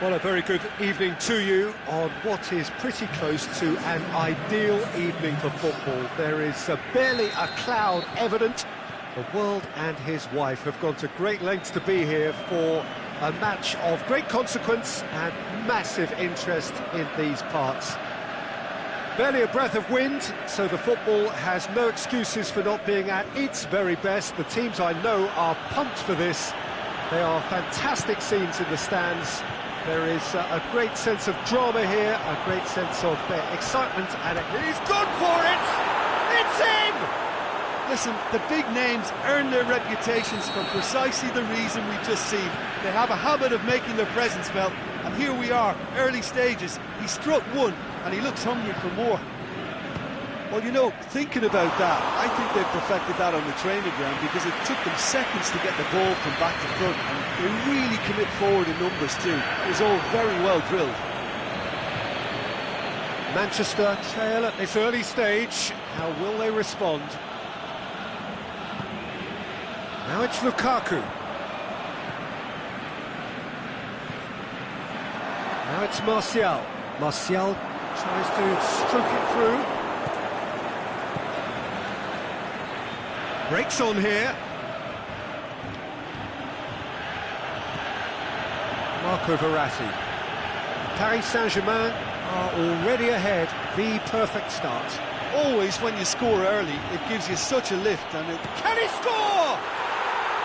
Well, a very good evening to you on what is pretty close to an ideal evening for football. There is barely a cloud evident. The world and his wife have gone to great lengths to be here for a match of great consequence and massive interest in these parts. Barely a breath of wind, so the football has no excuses for not being at its very best. The teams I know are pumped for this. They are fantastic scenes in the stands. There is a great sense of drama here, a great sense of excitement, and he's gone for it! It's in! Listen, the big names earn their reputations for precisely the reason we just seen. They have a habit of making their presence felt, and here we are, early stages. He struck one, and he looks hungry for more. Well, you know, thinking about that, I think they've perfected that on the training ground because it took them seconds to get the ball from back to front, and they really commit forward in numbers too. It was all very well drilled. Manchester trail at this early stage. How will they respond? Now it's Lukaku. Now it's Martial. Martial tries to stroke it through. Breaks on here. Marco Verratti. Paris Saint-Germain are already ahead. The perfect start. Always when you score early, it gives you such a lift, and it... Can he score?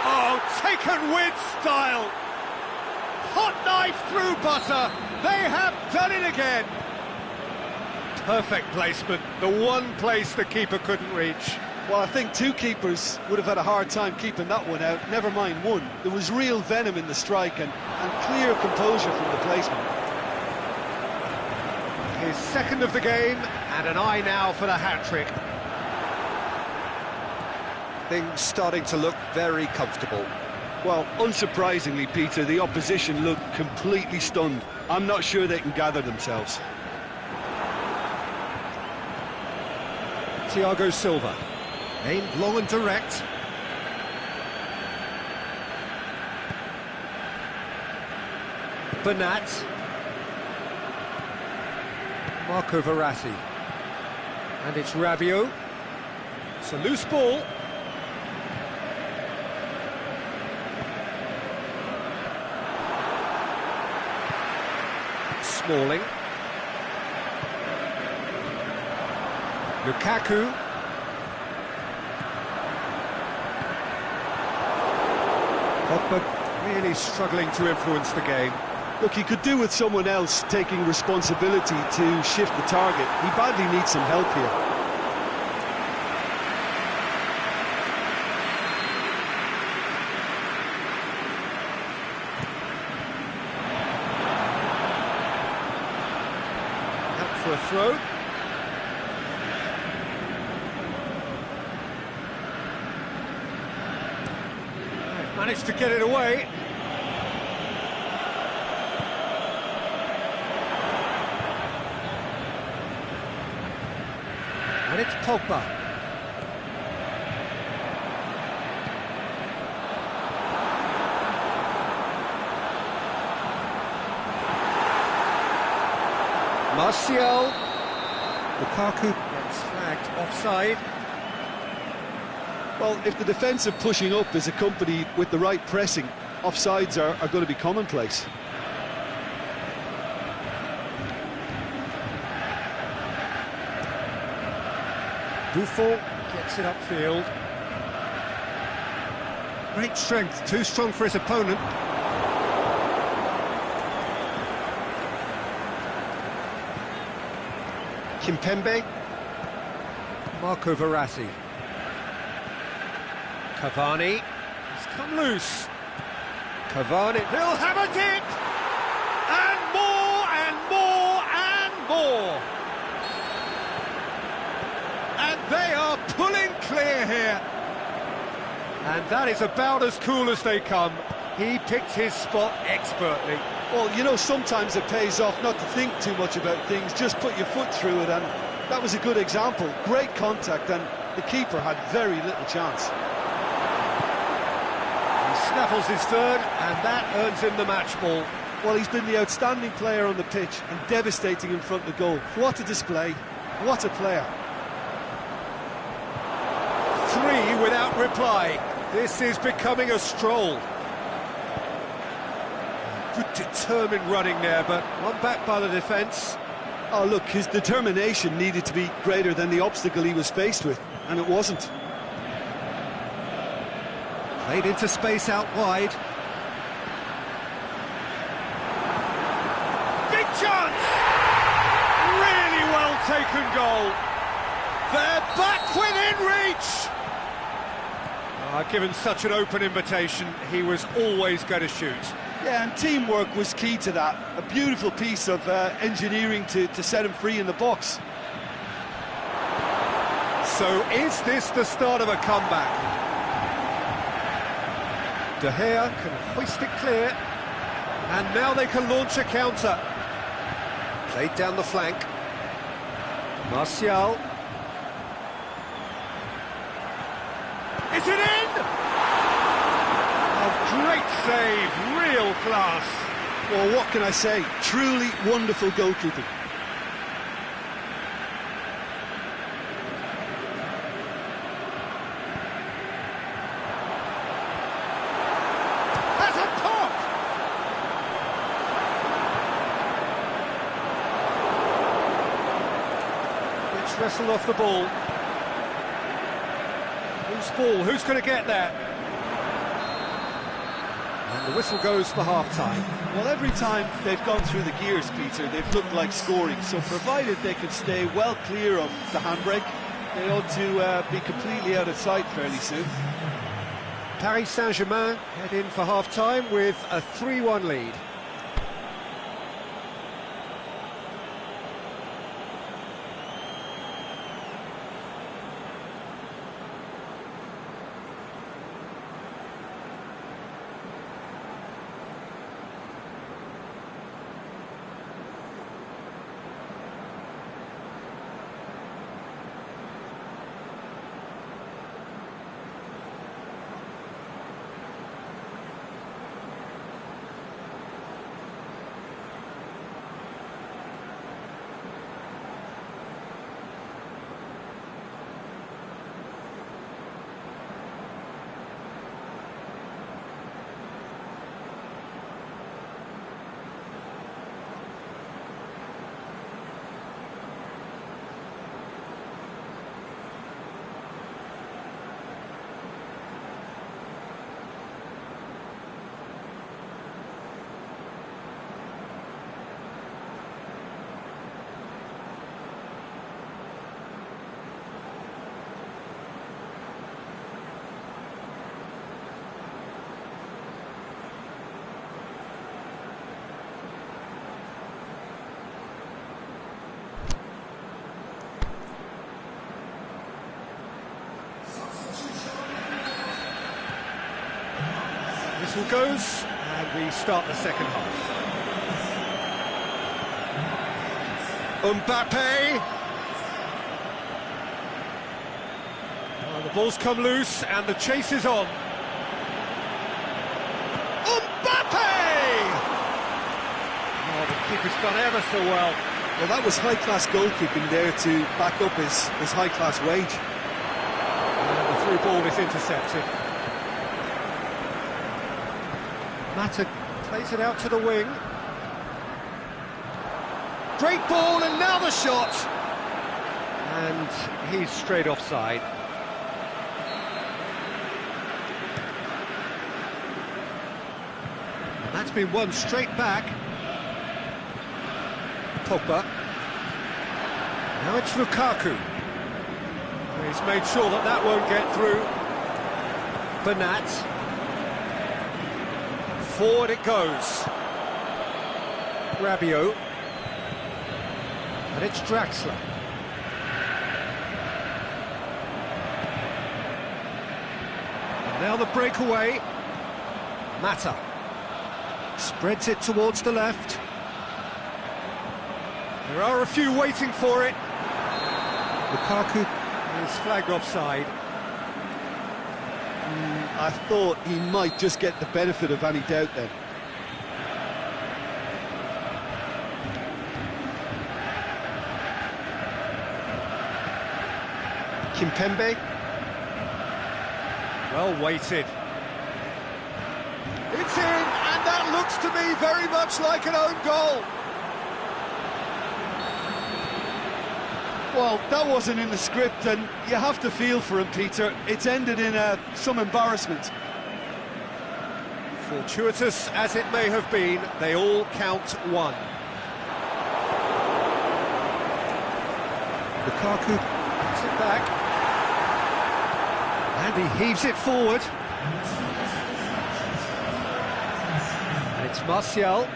Oh, taken with style. Hot knife through butter. They have done it again. Perfect placement. The one place the keeper couldn't reach. Well, I think two keepers would have had a hard time keeping that one out, never mind one. There was real venom in the strike and clear composure from the placement. His second of the game, and an eye now for the hat-trick. Things starting to look very comfortable. Well, unsurprisingly, Peter, the opposition looked completely stunned. I'm not sure they can gather themselves. Thiago Silva. Aimed long and direct. Bernat. Marco Verratti. And it's Rabiot. It's a loose ball. Smalling. Lukaku. Pogba really struggling to influence the game. Look, he could do with someone else taking responsibility to shift the target. He badly needs some help here. Out for a throw. Managed to get it away. And it's Pogba. Martial. Lukaku gets flagged offside. Well, if the defensive pushing up is accompanied with the right pressing, offsides are going to be commonplace. Buffon gets it upfield. Great strength, too strong for his opponent. Kimpembe. Marco Verratti. Cavani, he's come loose. Cavani, he'll have a dip! And more, and more, and more! And they are pulling clear here. And that is about as cool as they come. He picked his spot expertly. Well, you know, sometimes it pays off not to think too much about things, just put your foot through it, and that was a good example. Great contact, and the keeper had very little chance. Snaffles his third, and that earns him the match ball. Well, he's been the outstanding player on the pitch and devastating in front of the goal. What a display, what a player. 3 without reply. This is becoming a stroll. Good determined running there, but one back by the defence. Oh, look, his determination needed to be greater than the obstacle he was faced with, and it wasn't. Played into space out wide. Big chance! Really well taken goal. They're back within reach! Given such an open invitation, he was always going to shoot. Yeah, and teamwork was key to that. A beautiful piece of engineering to set him free in the box. So is this the start of a comeback? De Gea can hoist it clear, and now they can launch a counter. Played down the flank. Martial. Is it in? A great save, real class. Well, what can I say? Truly wonderful goalkeeping. That's a pop! Gets wrestled off the ball. Whose ball? Who's going to get there? And the whistle goes for half-time. Well, every time they've gone through the gears, Peter, they've looked like scoring. So provided they can stay well clear of the handbrake, they ought to be completely out of sight fairly soon. Paris Saint-Germain head in for half-time with a 3-1 lead. Whistle goes, and we start the second half. Mbappe! Oh, the ball's come loose, and the chase is on. Mbappe! Oh, the keeper's done ever so well. Well, that was high-class goalkeeping there to back up his high-class wage. And the through ball is intercepted. Mata plays it out to the wing. Great ball, and now the shot! And he's straight offside. And that's been won straight back. Pogba. Now it's Lukaku. He's made sure that that won't get through. Bernat. Forward it goes. Rabiot. And it's Draxler. And now the breakaway. Mata. Spreads it towards the left. There are a few waiting for it. Lukaku is flagged offside. I thought he might just get the benefit of any doubt then. Kimpembe. Well weighted. It's in, and that looks to me very much like an own goal. Well, that wasn't in the script, and you have to feel for him, Peter. It's ended in some embarrassment. Fortuitous as it may have been, they all count one. Lukaku puts it back. And he heaves it forward. And it's Martial.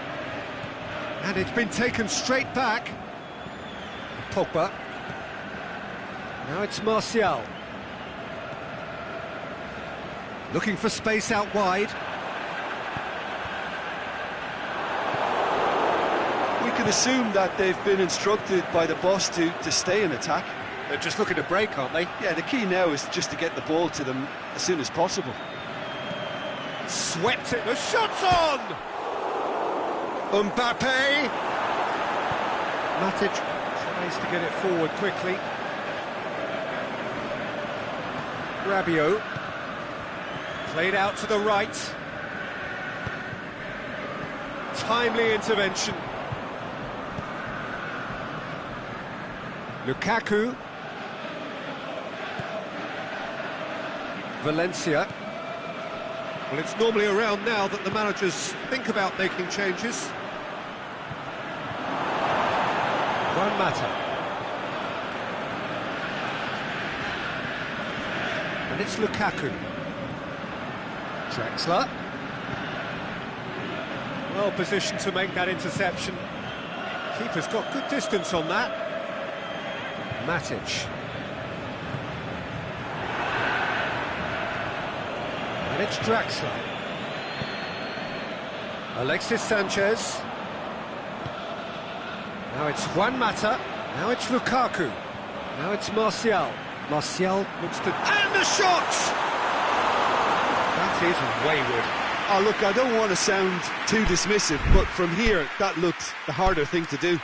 And it's been taken straight back. Pogba. Now it's Martial. Looking for space out wide. We can assume that they've been instructed by the boss to stay in attack. They're just looking to break, aren't they? Yeah, the key now is just to get the ball to them as soon as possible. Swept it, the shot's on! Mbappe! Matic tries to get it forward quickly. Rabiot. Played out to the right. Timely intervention. Lukaku. Valencia. Well, it's normally around now that the managers think about making changes. Juan Mata. And it's Lukaku. Draxler. Well positioned to make that interception. Keeper's got good distance on that. Matic. And it's Draxler. Alexis Sanchez. Now it's Juan Mata. Now it's Lukaku. Now it's Martial. Martial looks to... And the shot! That is wayward. Oh, look, I don't want to sound too dismissive, but from here, that looked the harder thing to do.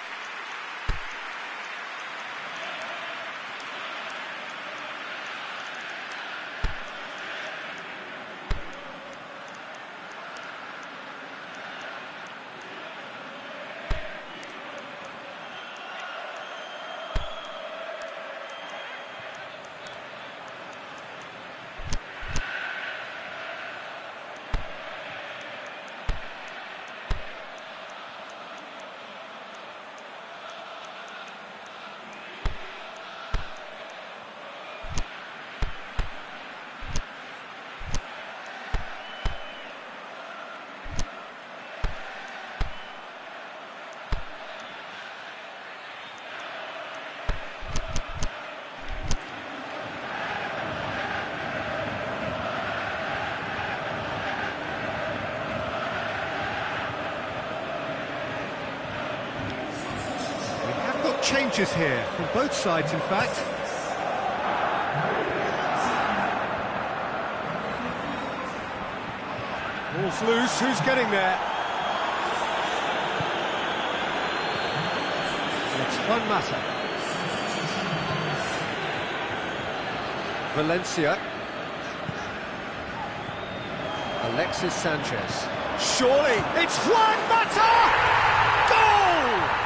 Changes here from both sides, in fact. Ball's loose, who's getting there? It's Juan Mata. Valencia. Alexis Sanchez. Surely, it's Juan Mata! Goal!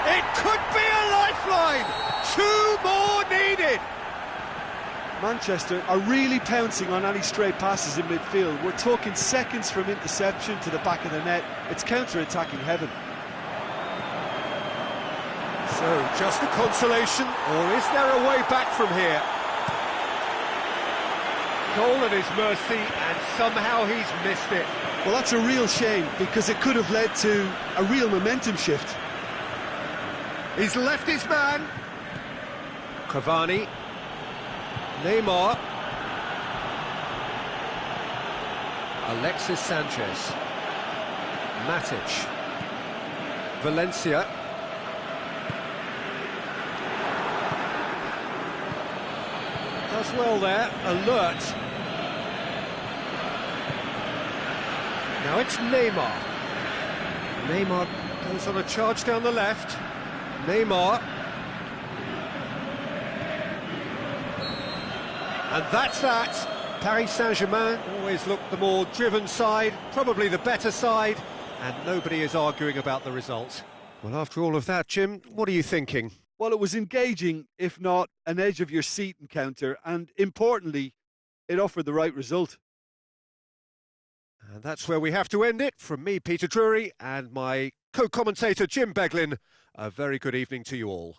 It could be a lifeline! 2 more needed! Manchester are really pouncing on any stray passes in midfield. We're talking seconds from interception to the back of the net. It's counter-attacking heaven. So, just a consolation, or is there a way back from here? Goal at his mercy, and somehow he's missed it. Well, that's a real shame, because it could have led to a real momentum shift. He's left his man. Cavani. Neymar. Alexis Sanchez. Matic. Valencia. Does well there, alert. Now it's Neymar. Neymar goes on a charge down the left. Neymar. And that's that. Paris Saint-Germain always looked the more driven side, probably the better side, and nobody is arguing about the result. Well, after all of that, Jim, what are you thinking? Well, it was engaging, if not an edge-of-your-seat encounter, and importantly, it offered the right result. And that's where we have to end it. From me, Peter Drury, and my co-commentator, Jim Beglin, a very good evening to you all.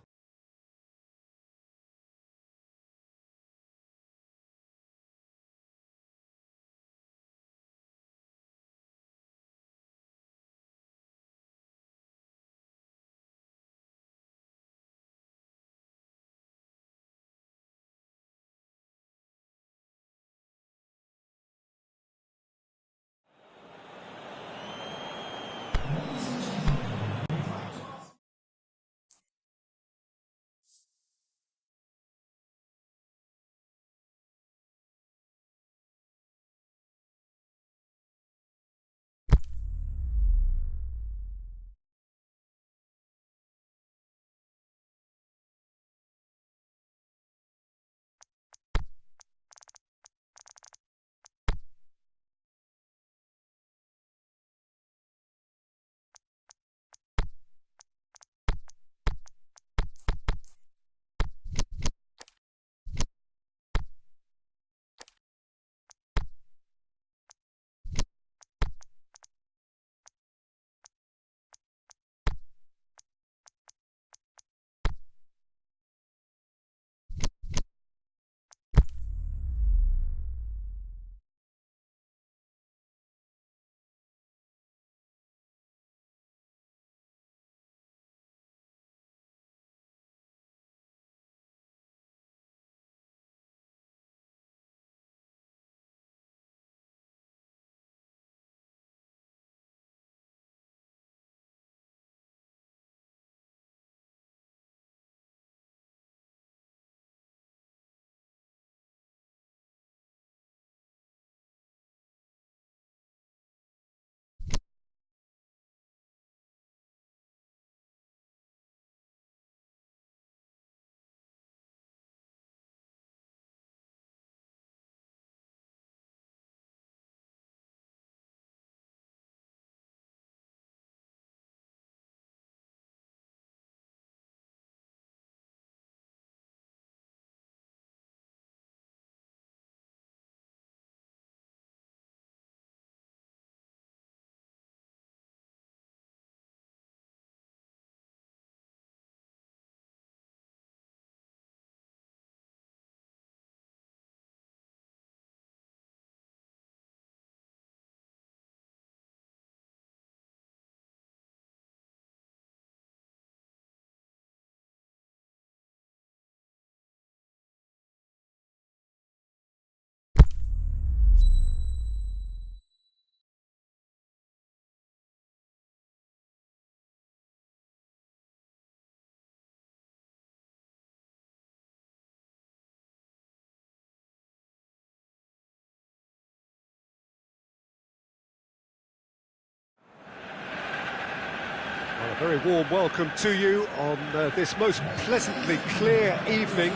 Well, a very warm welcome to you on this most pleasantly clear evening.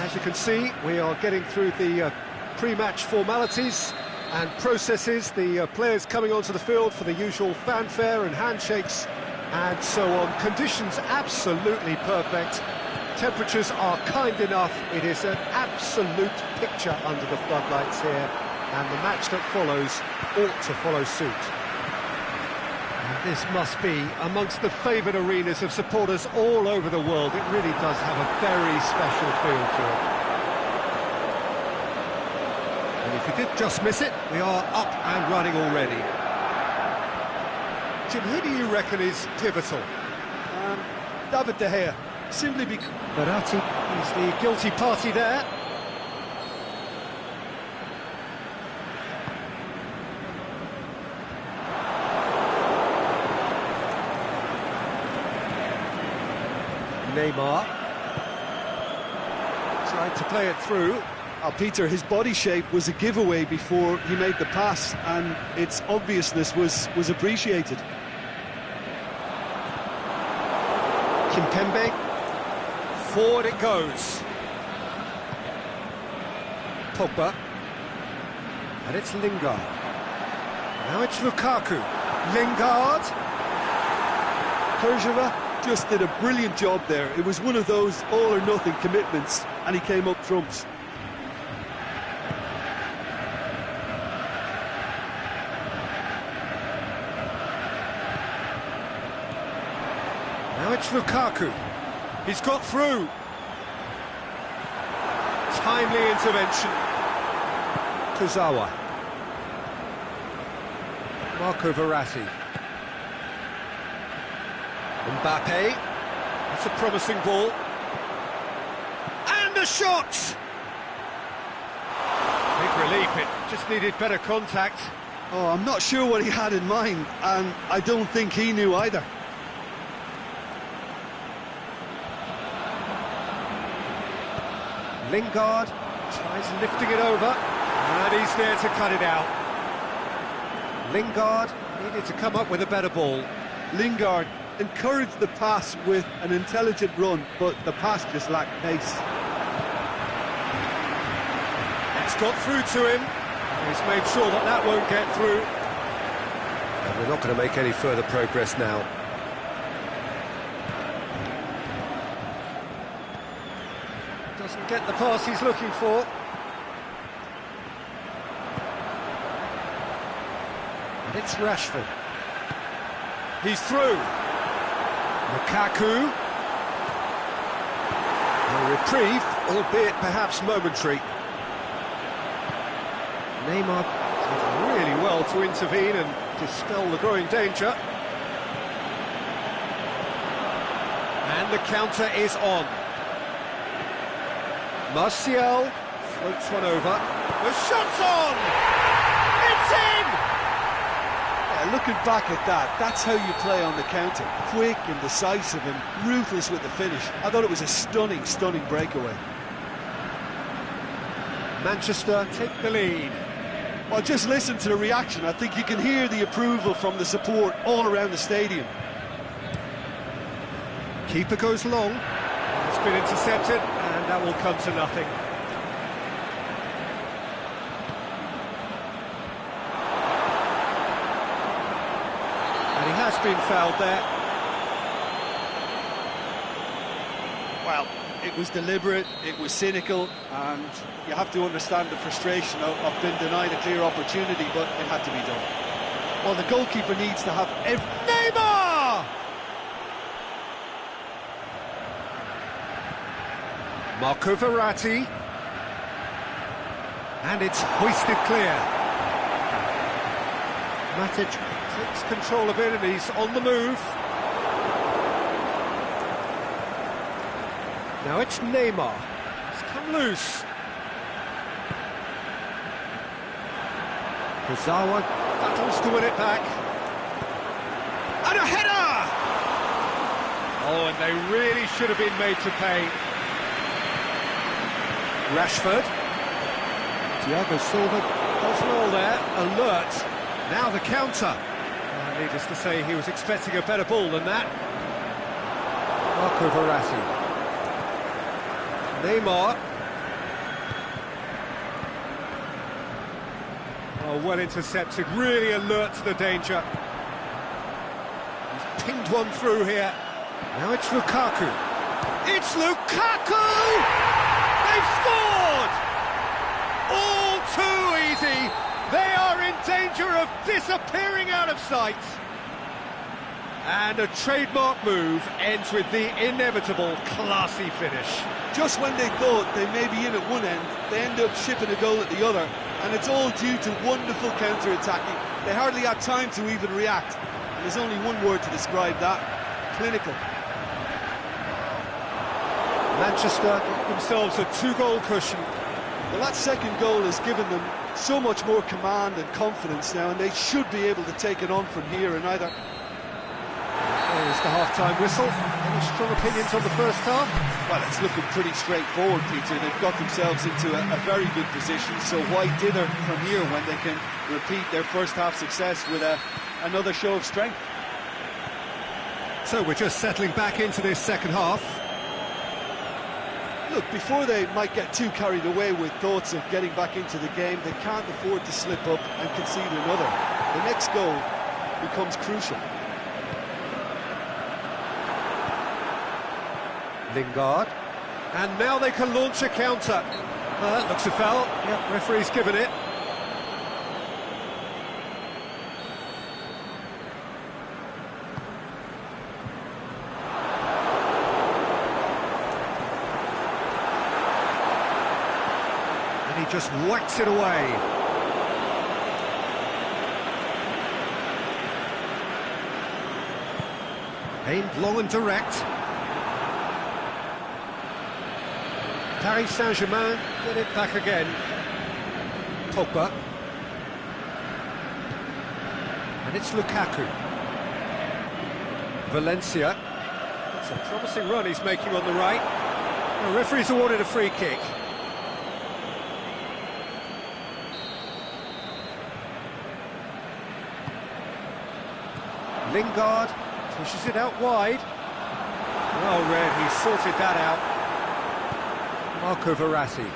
As you can see, we are getting through the pre-match formalities and processes, the players coming onto the field for the usual fanfare and handshakes and so on. Conditions absolutely perfect. Temperatures are kind enough. It is an absolute picture under the floodlights here, and the match that follows ought to follow suit. And this must be amongst the favoured arenas of supporters all over the world. It really does have a very special feel to it. And if you did just miss it, we are up and running already. Jim, who do you reckon is pivotal? David De Gea, simply because... Verratti is the guilty party there. Neymar tried to play it through. Peter, his body shape was a giveaway before he made the pass, and its obviousness was appreciated. Kimpembe, forward it goes. Pogba. And it's Lingard. Now it's Lukaku. Lingard. Kurzawa just did a brilliant job there. It was one of those all-or-nothing commitments, and he came up trumps. Now it's Lukaku. He's got through. Timely intervention. Kurzawa. Marco Verratti. Mbappe. That's a promising ball. And a shot! Big relief, it just needed better contact. Oh, I'm not sure what he had in mind, and I don't think he knew either. Lingard tries lifting it over, and he's there to cut it out. Lingard needed to come up with a better ball. Lingard encouraged the pass with an intelligent run, but the pass just lacked pace. It's got through to him. He's made sure that that won't get through. And we're not going to make any further progress now. Doesn't get the pass he's looking for. And it's Rashford. He's through. Lukaku. A reprieve, albeit perhaps momentary. Neymar did really well to intervene and dispel the growing danger. And the counter is on. Martial floats one over. The shot's on! It's in! Yeah, looking back at that, that's how you play on the counter. Quick and decisive and ruthless with the finish. I thought it was a stunning, stunning breakaway. Manchester take the lead. Well, just listen to the reaction. I think you can hear the approval from the support all around the stadium. Keeper goes long. It's been intercepted, and that will come to nothing. And he has been fouled there. Well, it was deliberate, it was cynical, and you have to understand the frustration of being denied a clear opportunity, but it had to be done. Well, the goalkeeper needs to have every... Neymar! Marco Verratti. And it's hoisted clear. Matic takes control of it and he's on the move. Now it's Neymar. He's come loose. Kurzawa battles to win it back. And a header! Oh, and they really should have been made to pay. Rashford. Thiago Silva does well there, alert. Now the counter. Needless to say, he was expecting a better ball than that. Marco Verratti. Neymar. Oh, well intercepted, really alert to the danger. He's pinged one through here. Now it's Lukaku. It's Lukaku! They've scored! All too easy. They are in danger of disappearing out of sight. And a trademark move ends with the inevitable classy finish. Just when they thought they may be in at one end, they end up shipping a goal at the other, and it's all due to wonderful counter-attacking. They hardly had time to even react. And there's only one word to describe that: clinical. Manchester got themselves a 2-goal cushion. Well, that second goal has given them so much more command and confidence now, and they should be able to take it on from here and either. There's the half-time whistle. Any strong opinions on the first half? Well, it's looking pretty straightforward, Peter. They've got themselves into a very good position, so why dither from here when they can repeat their first half success with another show of strength? So we're just settling back into this second half. Look, before they might get too carried away with thoughts of getting back into the game, they can't afford to slip up and concede another. The next goal becomes crucial. Lingard. And now they can launch a counter. Looks a foul. Yep, referee's given it. And he just whacks it away. Aimed long and direct. Paris Saint-Germain get it back again. Pogba. And it's Lukaku. Valencia. That's a promising run he's making on the right. The referee's awarded a free kick. Lingard pushes it out wide. Well read, he sorted that out. Marco Verratti.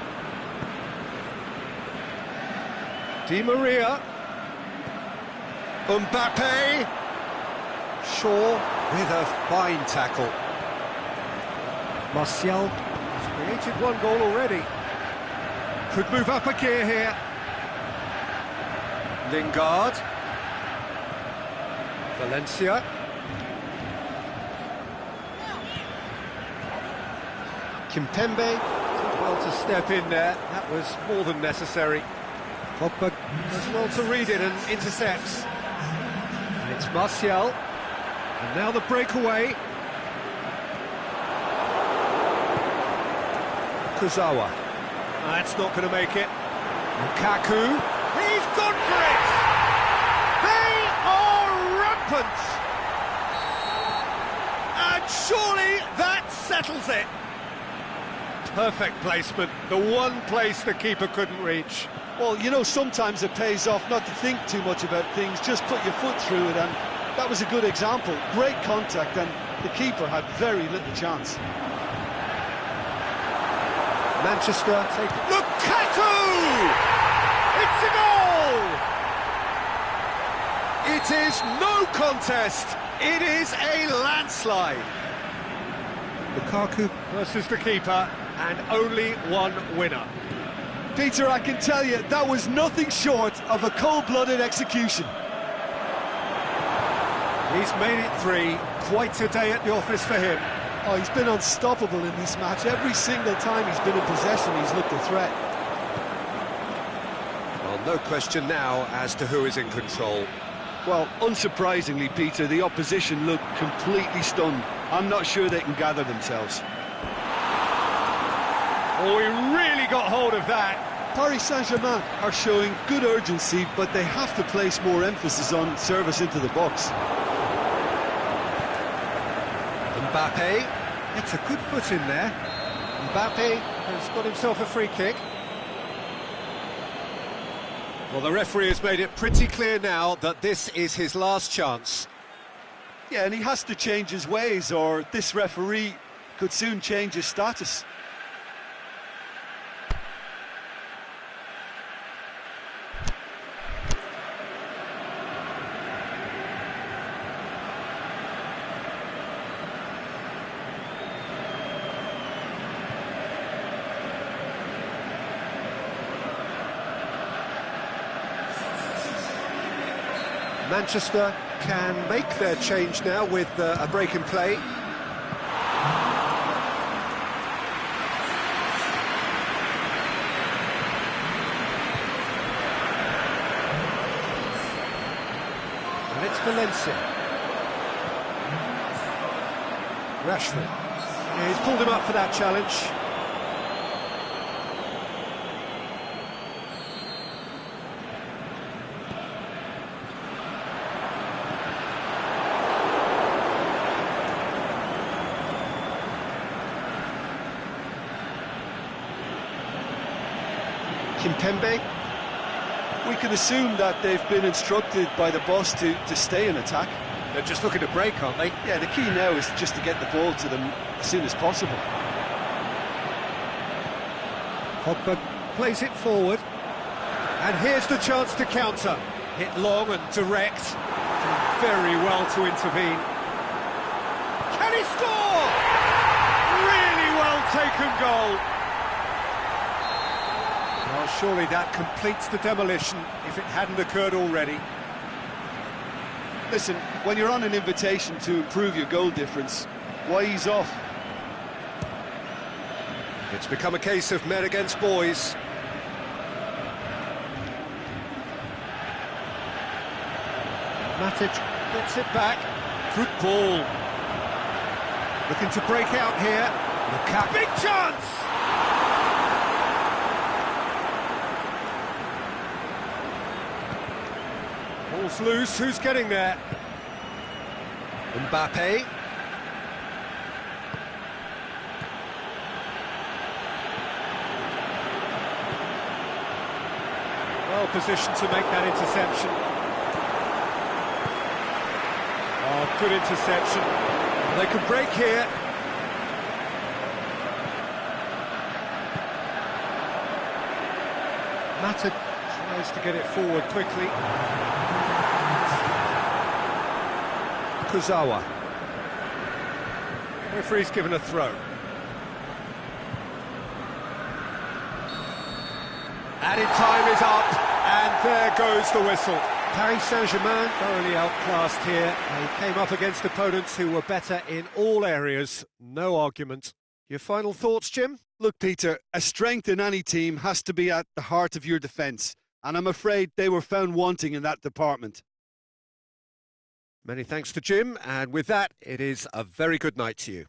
Di Maria. Mbappe. Shaw with a fine tackle. Martial has created one goal already. Could move up a gear here. Lingard. Valencia. Kimpembe. Well to step in there, that was more than necessary. Pogba does well to read it and intercepts. And it's Martial. And now the breakaway. Kurzawa. That's not going to make it. Lukaku. He's gone for it! They are rampant! And surely that settles it. Perfect placement, the one place the keeper couldn't reach. Well, you know, sometimes it pays off not to think too much about things, just put your foot through it, and that was a good example. Great contact, and the keeper had very little chance. Manchester take it. Lukaku! It's a goal! It is no contest, it is a landslide. Lukaku versus the keeper, and only one winner. Peter, I can tell you, that was nothing short of a cold-blooded execution. He's made it three, quite a day at the office for him. Oh, he's been unstoppable in this match. Every single time he's been in possession, he's looked a threat. Well, no question now as to who is in control. Well, unsurprisingly, Peter, the opposition look completely stunned. I'm not sure they can gather themselves. Oh, he really got hold of that. Paris Saint-Germain are showing good urgency, but they have to place more emphasis on service into the box. Mbappe, it's a good foot in there. Mbappe has got himself a free kick. Well, the referee has made it pretty clear now that this is his last chance. Yeah, and he has to change his ways, or this referee could soon change his status. Manchester can make their change now with a break in play. And it's Valencia. Rashford. Yeah, he's pulled him up for that challenge. Kimpembe. We can assume that they've been instructed by the boss to stay in attack. They're just looking to break, aren't they? Yeah, the key now is just to get the ball to them as soon as possible. Pogba plays it forward. And here's the chance to counter. Hit long and direct. Did very well to intervene. Can he score? Really well taken goal. Well, surely that completes the demolition if it hadn't occurred already. Listen, when you're on an invitation to improve your goal difference, why ease off? It's become a case of men against boys. Matic gets it back. Good ball. Looking to break out here. Lukaku. Big chance! Ball's loose, who's getting there? Mbappe. Well positioned to make that interception. Oh, good interception. They can break here. Mata tries to get it forward quickly. Kurzawa. Referee's given a throw. Added time is up, and there goes the whistle. Paris Saint-Germain thoroughly outclassed here. They came up against opponents who were better in all areas, no argument. Your final thoughts, Jim? Look, Peter, a strength in any team has to be at the heart of your defence, and I'm afraid they were found wanting in that department. Many thanks to Jim, and with that, it is a very good night to you.